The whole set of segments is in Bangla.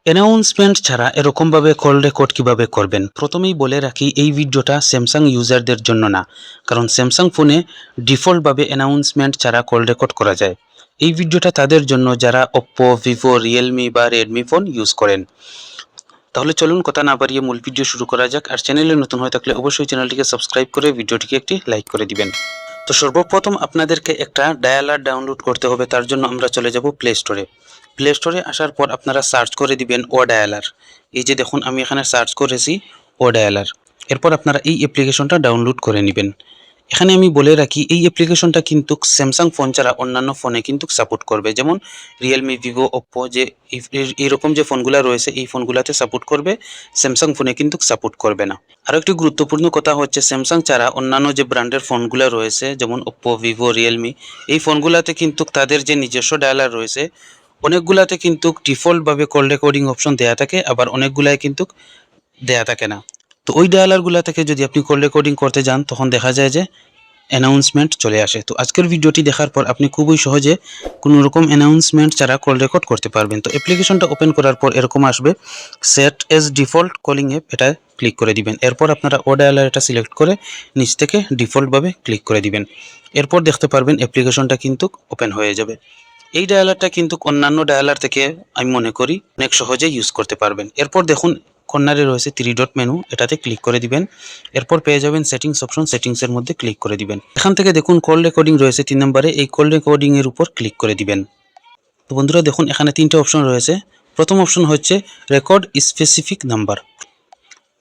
অ্যানাউন্সমেন্ট ছাড়া এরকমভাবে কল রেকর্ড কিভাবে করবেন। প্রথমেই বলে রাখি এই ভিডিওটা স্যামসাং ইউজারদের জন্য না, কারণ স্যামসাং ফোনে ডিফল্টভাবে অ্যানাউন্সমেন্ট ছাড়া কল রেকর্ড করা যায়। এই ভিডিওটা তাদের জন্য যারা ওপ্পো, ভিভো, রিয়েলমি বা রেডমি ফোন ইউজ করেন। তাহলে চলুন কথা না বাড়িয়ে মূল ভিডিও শুরু করা যাক। আর চ্যানেলে নতুন হয়ে থাকলে অবশ্যই চ্যানেলটিকে সাবস্ক্রাইব করে ভিডিওটিকে একটি লাইক করে দিবেন। তো সর্বপ্রথম আপনাদেরকে একটা ডায়ালার ডাউনলোড করতে হবে। তার জন্য আমরা চলে যাব প্লে স্টোরে। প্লে স্টোরে আসার পর আপনারা সার্চ করে দিবেন ও ডায়ালার। এই যে দেখুন আমি এখানে সার্চ করেছি ও ডায়ালার। এরপর আপনারা এই অ্যাপ্লিকেশনটা ডাউনলোড করে নেবেন। এখানে আমি বলে রাখি এই অ্যাপ্লিকেশনটা কিন্তু স্যামসাং ফোন ছাড়া অন্যান্য ফোনে কিন্তু সাপোর্ট করবে, যেমন রিয়েলমি, ভিভো, ওপ্পো যে এইরকম যে ফোনগুলো রয়েছে এই ফোনগুলোতে সাপোর্ট করবে, স্যামসাং ফোনে কিন্তু সাপোর্ট করবে না। আরও একটি গুরুত্বপূর্ণ কথা হচ্ছে স্যামসাং ছাড়া অন্যান্য যে ব্র্যান্ডের ফোনগুলো রয়েছে যেমন ওপ্পো, ভিভো, রিয়েলমি, এই ফোনগুলোতে কিন্তু তাদের যে নিজস্ব ডায়ালার রয়েছে অনেকগুলাতে কিন্তু ডিফল্টভাবে কল রেকর্ডিং অপশন দেয়া থাকে, আবার অনেকগুলাই কিন্তু দেয়া থাকে না। তো ওই ডায়ালারগুলো থেকে যদি আপনি কল রেকর্ডিং করতে যান তখন দেখা যায় যে অ্যানাউন্সমেন্ট চলে আসে। তো আজকের ভিডিওটি দেখার পর আপনি খুবই সহজে কোনো রকম অ্যানাউন্সমেন্ট ছাড়া কল রেকর্ড করতে পারবেন। তো অ্যাপ্লিকেশনটা ওপেন করার পর এরকম আসবে set as default calling app, এটা ক্লিক করে দিবেন। এরপর আপনারা ও ডায়ালার এটা সিলেক্ট করে নিচ থেকে ডিফল্টভাবে ক্লিক করে দিবেন। এরপর দেখতে পারবেন অ্যাপ্লিকেশনটা কিন্তু ওপেন হয়ে যাবে। এই ডায়ালারটা কিন্তু অন্যান্য ডায়ালার থেকে আমি মনে করি অনেক সহজে ইউজ করতে পারবেন। এরপর দেখুন কর্নারে রয়েছে 3 ডট মেনু, এটাতে ক্লিক করে দিবেন। এরপর পেয়ে যাবেন সেটিংস অপশন, সেটিংসের মধ্যে ক্লিক করে দিবেন। এখান থেকে দেখুন কল রেকর্ডিং রয়েছে 3 নম্বরে, এই কল রেকর্ডিং এর উপর ক্লিক করে দিবেন। তো বন্ধুরা দেখুন এখানে 3টে অপশন রয়েছে। প্রথম অপশন হচ্ছে রেকর্ড স্পেসিফিক নাম্বার।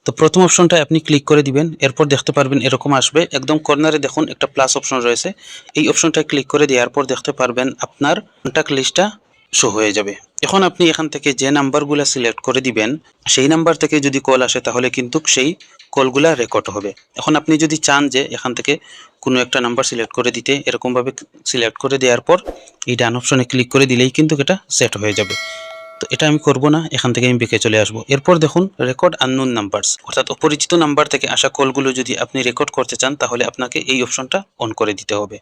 তো প্রথম অপশনটা আপনি ক্লিক করে দিবেন। এরপর দেখতে পারবেন এরকম আসবে, একদম কর্নারে দেখুন একটা প্লাস অপশন রয়েছে, এই অপশনটা ক্লিক করে দেওয়ার পর দেখতে পারবেন আপনার কন্ট্যাক্ট লিস্টটা শো হয়ে যাবে। এখন আপনি এখান থেকে যে নাম্বারগুলো সিলেক্ট করে দিবেন সেই নাম্বার থেকে যদি কল আসে তাহলে কিন্তু সেই কলগুলা রেকর্ড হবে। এখন আপনি যদি চান যে এখান থেকে কোনো একটা নাম্বার সিলেক্ট করে দিতে, এরকমভাবে সিলেক্ট করে দেওয়ার পর এই ডান অপশনে ক্লিক করে দিলেই কিন্তু এটা সেট হয়ে যাবে। তো এটা আমি করব না, এখান থেকে আমি বেঁকে চলে আসবো। এরপর দেখুন রেকর্ড আননোন নাম্বারস, অর্থাৎ অপরিচিত নাম্বার থেকে আসা কলগুলো যদি আপনি রেকর্ড করতে চান তাহলে আপনাকে এই অপশনটা অন করে দিতে হবে।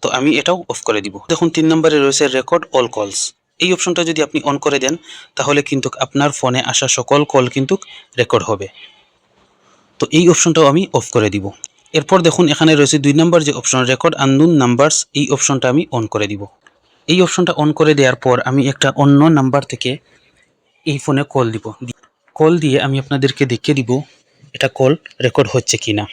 তো আমি এটাও অফ করে দিব। দেখুন 3 নম্বরে রয়েছে রেকর্ড অল কলস, এই অপশনটা যদি আপনি অন করে দেন তাহলে কিন্তু আপনার ফোনে আসা সকল কল কিন্তু রেকর্ড হবে। তো এই অপশনটাও আমি অফ করে দিব। এরপর দেখুন এখানে রয়েছে 2 নম্বর যে অপশন রেকর্ড আননোন নাম্বারস, এই অপশনটা আমি অন করে দিব। এই অপশনটা অন করে দেওয়ার পর আমি একটা অন্য নাম্বার থেকে এই ফোনে কল দিব। কল দিয়ে আমি আপনাদেরকে দেখিয়ে দিব এটা কল রেকর্ড হচ্ছে কিনা।